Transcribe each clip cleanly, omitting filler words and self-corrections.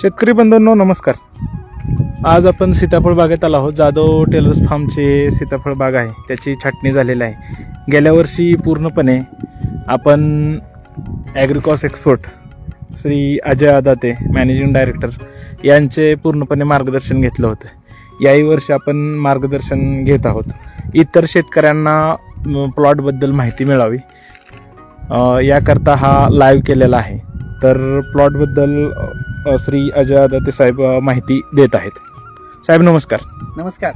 शेतकरी बंधूंनो नमस्कार. आज आपण सीताफळ बागेत आलो आहोत. जाधव टेलर्स फार्मचे सीताफळ बाग आहे, त्याची छाटणी झालेली आहे. गेल्या वर्षी पूर्णपणे आपण ॲग्रिकॉस export Shri Ajay Adate managing director यांचे पूर्णपणे मार्गदर्शन घेतलं होतं. याही वर्षी आपण मार्गदर्शन घेत आहोत. इतर शेतकऱ्यांना प्लॉटबद्दल माहिती मिळावी याकरता हा लाईव्ह केलेला आहे. तर प्लॉटबद्दल श्री अजय आदाते साहेब माहिती देत आहेत. साहेब नमस्कार. नमस्कार.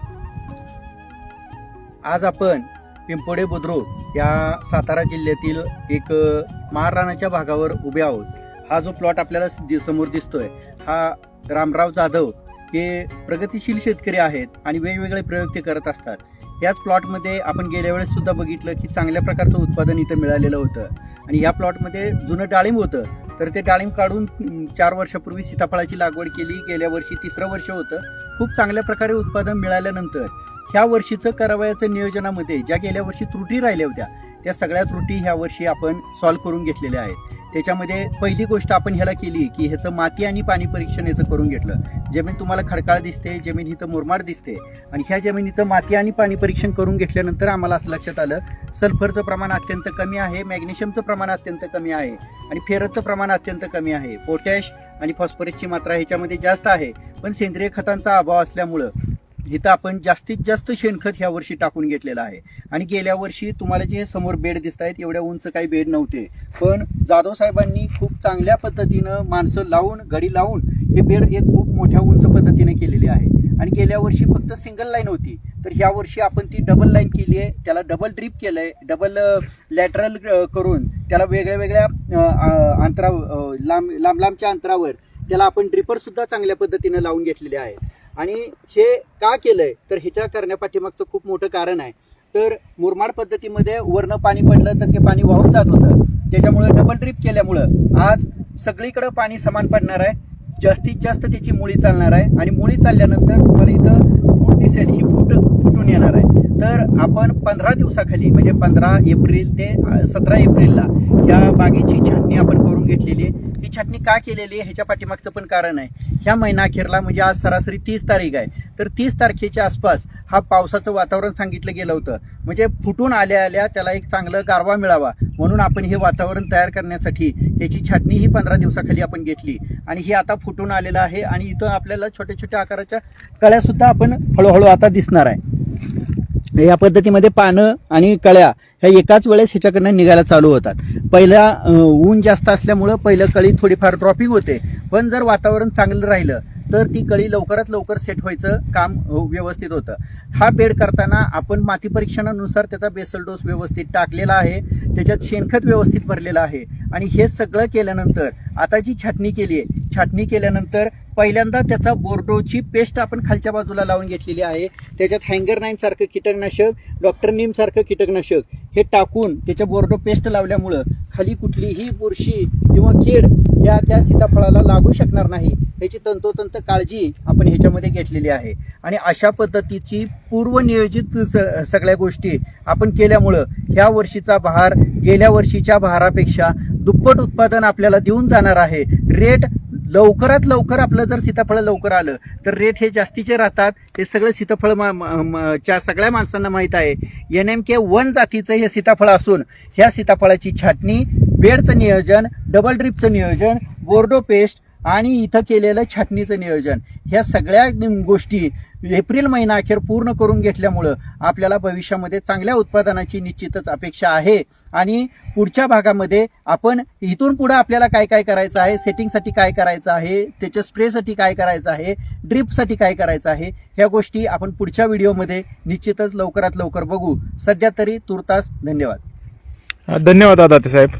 आज आपण पिंपोडे बुद्रुक या सातारा जिल्ह्यातील एक महाराणाच्या भागावर उभे आहोत. हा जो प्लॉट आपल्याला समोर दिसतोय हा रामराव जाधव हे प्रगतिशील शेतकरी आहेत आणि वेगवेगळे प्रयोग ते करत असतात. याच प्लॉटमध्ये आपण गेल्या वेळेस सुद्धा बघितलं की चांगल्या प्रकारचं उत्पादन इथं मिळालेलं होतं आणि या प्लॉटमध्ये जुनं डाळिंब होतं. तर ते डाळिंब काढून 4 वर्षापूर्वी सीताफळाची लागवड केली. गेल्या वर्षी 3रं वर्ष होतं. खूप चांगल्या प्रकारे उत्पादन मिळाल्यानंतर ह्या वर्षीचं करावयाचं नियोजनामध्ये ज्या गेल्या वर्षी त्रुटी राहिल्या होत्या त्या सगळ्या त्रुटी ह्या वर्षी आपण सॉल्व्ह करून घेतलेल्या आहेत. त्याच्यामध्ये पहिली गोष्ट आपण ह्याला केली की ह्याचं माती आणि पाणी परीक्षण याचं करून घेतलं. जमीन तुम्हाला खडकाळ दिसते, जमीन इथं मुरमाड दिसते आणि ह्या जमिनीचं माती आणि पाणी परीक्षण करून घेतल्यानंतर आम्हाला असं लक्षात आलं सल्फरचं प्रमाण अत्यंत कमी आहे, मॅग्नेशियमचं प्रमाण अत्यंत कमी आहे आणि फेरसचं प्रमाण अत्यंत कमी आहे. पोटॅश आणि फॉस्फरसची मात्रा ह्याच्यामध्ये जास्त आहे. पण सेंद्रिय खतांचा अभाव असल्यामुळं इथं आपण जास्तीत जास्त शेणखत ह्या वर्षी टाकून घेतलेलं आहे. आणि गेल्या वर्षी तुम्हाला जे समोर बेड दिसत आहेत एवढ्या उंच काही बेड नव्हते, पण जाधव साहेबांनी खूप चांगल्या पद्धतीनं माणसं लावून गडी लावून हे बेड एक खूप मोठ्या उंच पद्धतीने केलेले आहे. आणि गेल्या वर्षी फक्त सिंगल लाईन होती, तर ह्या वर्षी आपण ती डबल लाईन केली आहे. त्याला डबल ड्रीप केलंय, डबल लॅटरल करून त्याला वेगळ्या वेगळ्या लांबच्या अंतरावर त्याला आपण ड्रिपर सुद्धा चांगल्या पद्धतीने लावून घेतलेले आहे. आणि हे का केलंय तर ह्याच्या करण्यापाठीमागचं खूप मोठं कारण आहे. तर मुरमाड पद्धतीमध्ये वरनं पाणी पडलं तर ते पाणी वाहून जात होतं. त्याच्यामुळे डबल ड्रिप केल्यामुळं आज सगळीकडे पाणी समान पडणार आहे. जास्तीत जास्त त्याची मुळी चालणार आहे आणि मुळी चालल्यानंतर तुम्हाला इथं फूट दिसेल, ही फुटून येणार आहे. तर आपण 15 दिवसाखाली म्हणजे 15 एप्रिल ते 17 एप्रिलला ह्या बागेची छाटणी आपण करून घेतलेली आहे. ही छाटणी का केलेली आहे ह्याच्या पाठीमागचं पण कारण आहे. ह्या महिना अखेरला म्हणजे आज सरासरी 30 तारीख आहे, तर 30 तारखेच्या आसपास हा पावसाचं वातावरण सांगितलं गेलं होतं. म्हणजे फुटून आल्या आल्या त्याला एक चांगलं गारवा मिळावा म्हणून आपण हे वातावरण तयार करण्यासाठी ह्याची छाटणी ही 15 दिवसाखाली आपण घेतली आणि हे आता फुटून आलेलं आहे. आणि इथं आपल्याला छोट्या छोट्या आकाराच्या कळ्या सुद्धा आपण हळूहळू आता दिसणार आहे. या पद्धतीमध्ये पानं आणि कळ्या ह्या एकाच वेळेस ह्याच्याकडनं निघायला चालू होतात. पहिला ऊन जास्त असल्यामुळं पहिलं कळी थोडीफार ड्रॉपिंग होते, पण जर वातावरण चांगलं राहिलं तर ती कळी लवकरात लवकर सेट व्हायचं काम व्यवस्थित होतं. हा बेड करताना आपण माती परीक्षणानुसार त्याचा बेसल डोस व्यवस्थित टाकलेला आहे, त्याच्यात शेणखत व्यवस्थित भरलेलं आहे. आणि हे सगळं केल्यानंतर आता जी छाटणी केली आहे, छाटणी केल्यानंतर पहिल्यांदा त्याचा बोर्डोची पेस्ट आपण खालच्या बाजूला लावून घेतलेली आहे. त्याच्यात हँगर 9 सारखं कीटकनाशक, डॉक्टर नीम सारखं कीटकनाशक हे टाकून त्याच्या बोर्डो पेस्ट लावल्यामुळं खाली कुठलीही बुरशी किंवा कीड या त्या सीताफळाला लागू शकणार नाही याची तंतोतंत काळजी आपण ह्याच्यामध्ये घेतलेली आहे. आणि अशा पद्धतीची पूर्वनियोजित सगळ्या गोष्टी आपण केल्यामुळं ह्या वर्षीचा बहार गेल्या वर्षीच्या बहारापेक्षा दुप्पट उत्पादन आपल्याला देऊन जाणार आहे. रेट लवकरात लवकर आपलं जर सीताफळ लवकर आलं तर रेट हे जास्तीचे राहतात. हे सगळं सीताफळ सगळ्या माणसांना माहीत आहे. NMK 1 जातीचं हे सीताफळ असून ह्या सीताफळाची छाटणी, बेडचं नियोजन, डबल ड्रिपचं नियोजन, बोर्डो पेस्ट आणि इथं केलेलं छाटणीचं नियोजन ह्या सगळ्या गोष्टी एप्रिल महिना अखेर पूर्ण करून घेतल्यामुळं आपल्याला भविष्यामध्ये चांगल्या उत्पादनाची निश्चितच अपेक्षा आहे. आणि पुढच्या भागामध्ये आपण इथून पुढे आपल्याला काय काय करायचं आहे, सेटिंगसाठी काय करायचं आहे, त्याच्या स्प्रेसाठी काय करायचं आहे, ड्रिपसाठी काय करायचं आहे, ह्या गोष्टी आपण पुढच्या व्हिडिओमध्ये निश्चितच लवकरात लवकर बघू. सध्या तरी तुर्तास धन्यवाद. धन्यवाद आदाते साहेब.